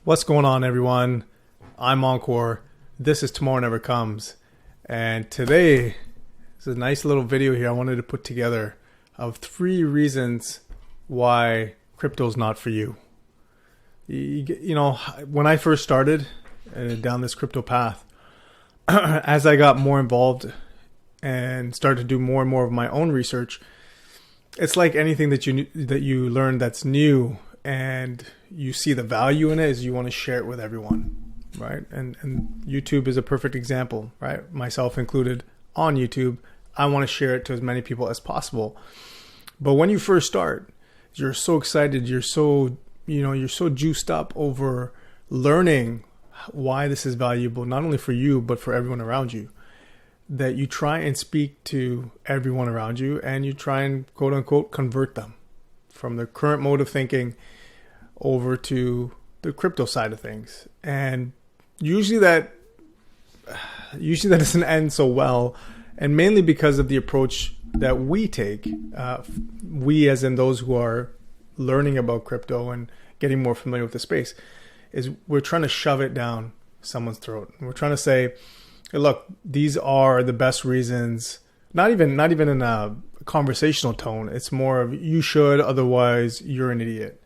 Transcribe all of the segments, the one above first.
What's going on, everyone? I'm Encore. This is Tomorrow Never Comes. And today is a nice little video here I wanted to put together of 3 reasons why crypto is not for you. You know, when I first started down this crypto path, as I got more involved and started to do more and more of my own research, it's like anything that you learn that's new and you see the value in it, is you want to share it with everyone, right? And YouTube is a perfect example, right? Myself included on YouTube. I want to share it to as many people as possible. But when you first start, you're so excited, you're so juiced up over learning why this is valuable, not only for you, but for everyone around you, that you try and speak to everyone around you and you try and quote unquote convert them from their current mode of thinking over to the crypto side of things. And usually that doesn't end so well, and mainly because of the approach that we take, we as in those who are learning about crypto and getting more familiar with the space, is we're trying to shove it down someone's throat. We're trying to say, hey, look, these are the best reasons, not even in a conversational tone. It's more of you should, otherwise you're an idiot.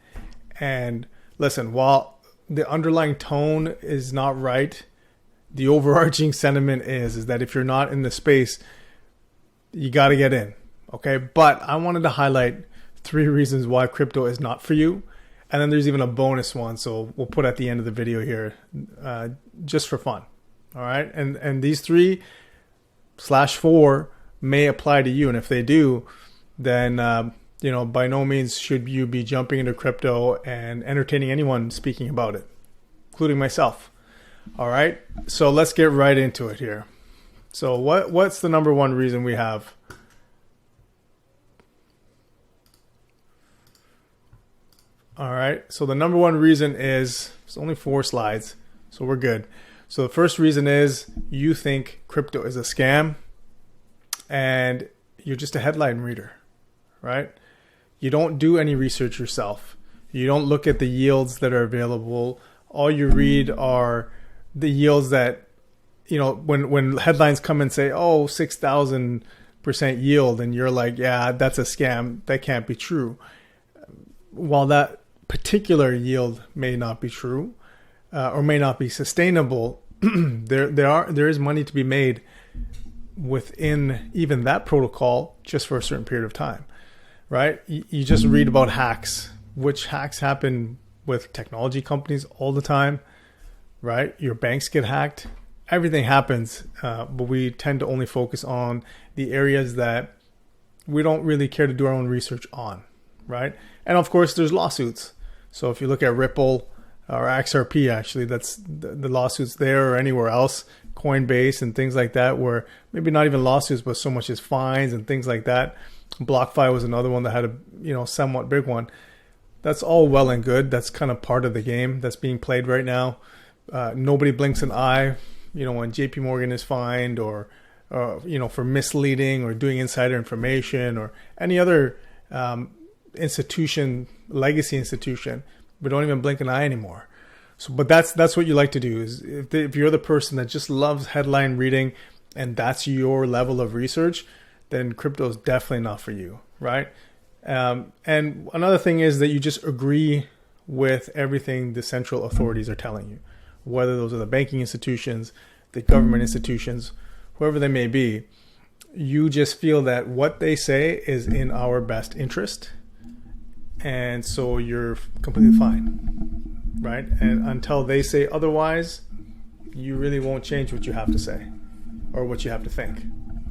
And listen, while the underlying tone is not right, the overarching sentiment is that if you're not in the space, you got to get in. Okay. But I wanted to highlight 3 reasons why crypto is not for you. And then there's even a bonus one. So we'll put at the end of the video here, just for fun. All right. And these 3/4 may apply to you. And if they do, then, by no means should you be jumping into crypto and entertaining anyone speaking about it, including myself. All right. So let's get right into it here. So what's the number one reason we have? All right. So the number one reason is, it's only 4 slides, so we're good. So the first reason is you think crypto is a scam and you're just a headline reader, right? You don't do any research yourself. You don't look at the yields that are available. All you read are the yields that, when headlines come and say, oh, 6,000% yield, and you're like, yeah, that's a scam. That can't be true. While that particular yield may not be true, or may not be sustainable, there is money to be made within even that protocol just for a certain period of time, right? You just read about hacks, which hacks happen with technology companies all the time, right? Your banks get hacked, everything happens, but we tend to only focus on the areas that we don't really care to do our own research on, right? And of course, there's lawsuits. So if you look at Ripple or XRP, actually, that's the lawsuits there or anywhere else, Coinbase and things like that, where maybe not even lawsuits, but so much as fines and things like that. BlockFi was another one that had a somewhat big one. That's all well and good. That's kind of part of the game that's being played right now. Nobody blinks an eye, when JP Morgan is fined or for misleading or doing insider information or any other legacy institution. We don't even blink an eye anymore. So, but that's what you like to do, is if you're the person that just loves headline reading and that's your level of research, then crypto is definitely not for you, right? And another thing is that you just agree with everything the central authorities are telling you, whether those are the banking institutions, the government institutions, whoever they may be. You just feel that what they say is in our best interest, and so you're completely fine, right? And until they say otherwise, you really won't change what you have to say or what you have to think.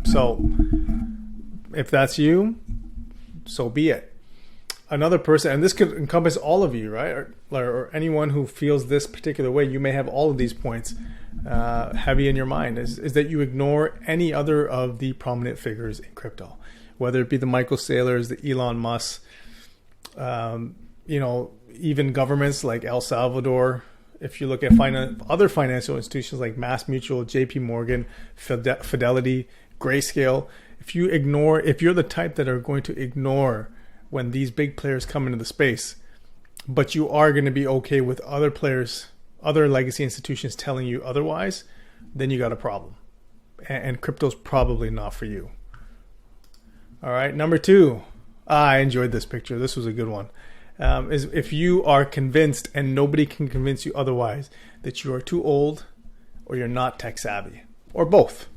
So if that's you, so be it. Another person, and this could encompass all of you, right? Or anyone who feels this particular way, you may have all of these points heavy in your mind, is that you ignore any other of the prominent figures in crypto, whether it be the Michael Saylors, the Elon Musk, even governments like El Salvador. If you look at other financial institutions like Mass Mutual, JP Morgan, Fidelity, Grayscale, if you're the type that are going to ignore when these big players come into the space, but you are going to be okay with other players other legacy institutions telling you otherwise, then you got a problem. And crypto's probably not for you. All right, number 2. I enjoyed this picture. This was a good one. Is if you are convinced, and nobody can convince you otherwise, that you are too old or you're not tech savvy, or both,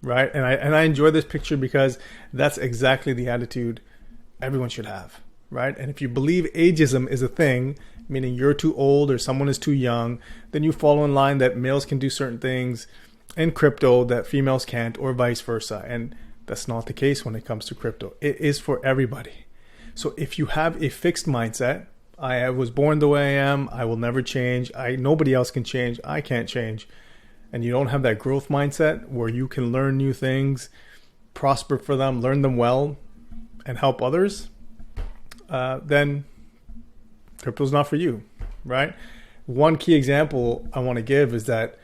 right? And I enjoy this picture because that's exactly the attitude everyone should have, right? And if you believe ageism is a thing, meaning you're too old or someone is too young, then you follow in line that males can do certain things in crypto that females can't, or vice versa. And that's not the case when it comes to crypto. It is for everybody. So if you have a fixed mindset, I was born the way I am, I will never change, nobody else can change, I can't change, and you don't have that growth mindset where you can learn new things, prosper for them, learn them well, and help others, then crypto's not for you, right? One key example I want to give is that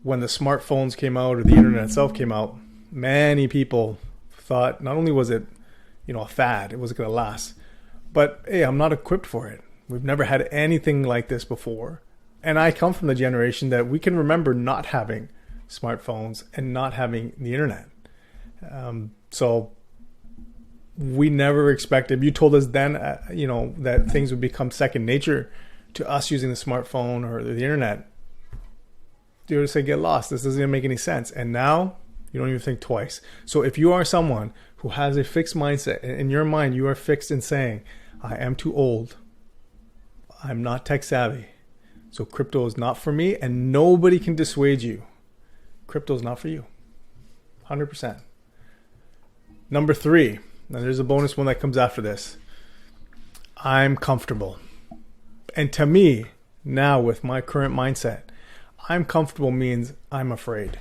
when the smartphones came out, or the internet itself came out, many people thought not only was it a fad, it wasn't going to last, but hey, I'm not equipped for it. We've never had anything like this before. And I come from the generation that we can remember not having smartphones and not having the internet. So we never expected, you told us then, that things would become second nature to us using the smartphone or the internet. You would say, get lost. This doesn't even make any sense. And now you don't even think twice. So if you are someone who has a fixed mindset, in your mind, you are fixed in saying, I am too old, I'm not tech savvy, so crypto is not for me, and nobody can dissuade you. Crypto is not for you. 100%. Number 3, now there's a bonus one that comes after this. I'm comfortable. And to me, now with my current mindset, I'm comfortable means I'm afraid.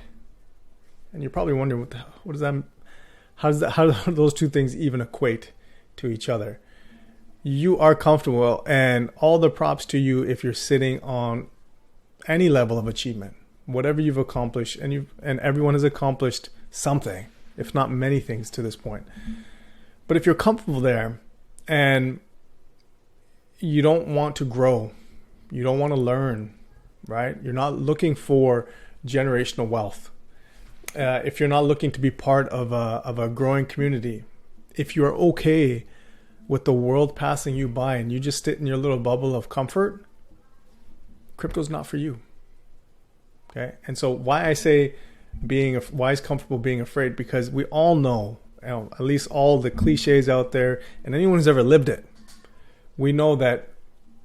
And you're probably wondering, what does that, how do those two things even equate to each other? You are comfortable, and all the props to you if you're sitting on any level of achievement, whatever you've accomplished, and everyone has accomplished something, if not many things to this point. But if you're comfortable there and you don't want to grow, you don't want to learn, right? You're not looking for generational wealth. If you're not looking to be part of a growing community, if you are okay with the world passing you by and you just sit in your little bubble of comfort, crypto's not for you. Okay? And so why I say why is comfortable being afraid? Because we all know, at least all the cliches out there, and anyone who's ever lived it, we know that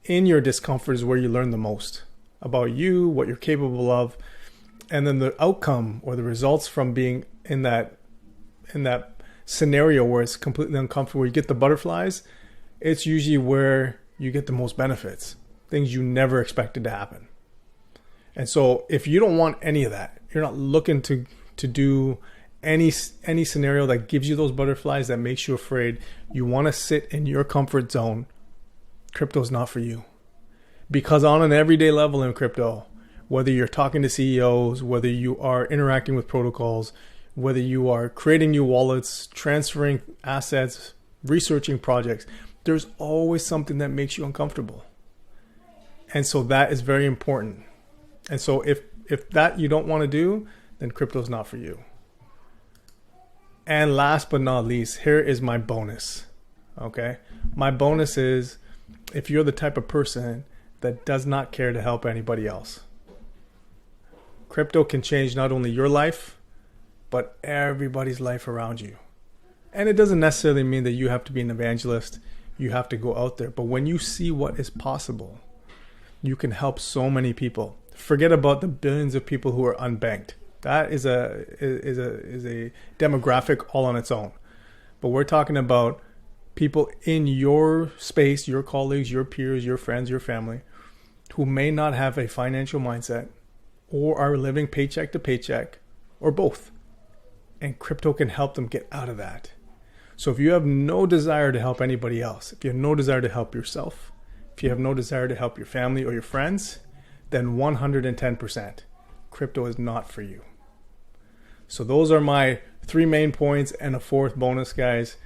in your discomfort is where you learn the most about you, what you're capable of, and then the outcome or the results from being in that scenario where it's completely uncomfortable, where you get the butterflies, it's usually where you get the most benefits, things you never expected to happen. And so if you don't want any of that, you're not looking to do any scenario that gives you those butterflies, that makes you afraid, you want to sit in your comfort zone, crypto's not for you. Because on an everyday level in crypto, whether you're talking to CEOs, whether you are interacting with protocols, whether you are creating new wallets, transferring assets, researching projects, there's always something that makes you uncomfortable. And so that is very important. And so if that you don't want to do, then crypto's not for you. And last but not least, here is my bonus. Okay? My bonus is if you're the type of person that does not care to help anybody else. Crypto can change not only your life, but everybody's life around you. And it doesn't necessarily mean that you have to be an evangelist. You have to go out there. But when you see what is possible, you can help so many people. Forget about the billions of people who are unbanked. That is a demographic all on its own. But we're talking about people in your space, your colleagues, your peers, your friends, your family, who may not have a financial mindset or are living paycheck to paycheck or both. And crypto can help them get out of that. So if you have no desire to help anybody else, if you have no desire to help yourself, if you have no desire to help your family or your friends, then 110%, crypto is not for you. So those are my 3 main points and a 4th bonus, guys.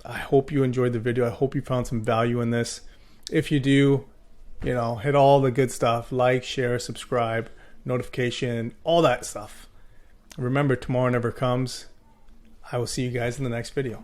I hope you enjoyed the video. I hope you found some value in this. If you do, You know, hit all the good stuff. Like, share, subscribe, notification, all that stuff. Remember, tomorrow never comes. I will see you guys in the next video.